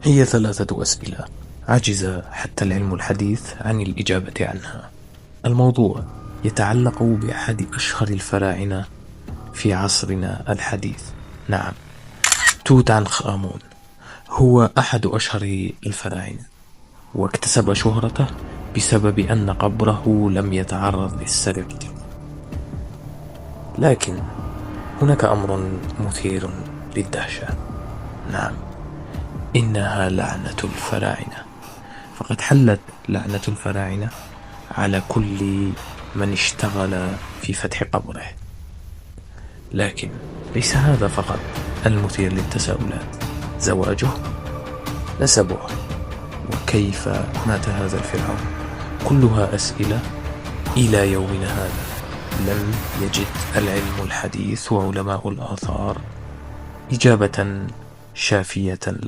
هي 3 أسئلة عجز حتى العلم الحديث عن الإجابة عنها. الموضوع يتعلق بأحد أشهر الفراعنة في عصرنا الحديث. نعم، توت عنخ آمون هو أحد أشهر الفراعنة، واكتسب شهرته بسبب أن قبره لم يتعرض للسرقة. لكن هناك أمر مثير للدهشة. نعم، إنها لعنة الفراعنة. فقد حلت لعنة الفراعنة على كل من اشتغل في فتح قبره. لكن ليس هذا فقط المثير للتساؤلات. زواجه، نسبه، وكيف مات هذا الفرعون، كلها أسئلة إلى يومنا هذا لم يجد العلم الحديث وعلماء الآثار إجابة شافية لها.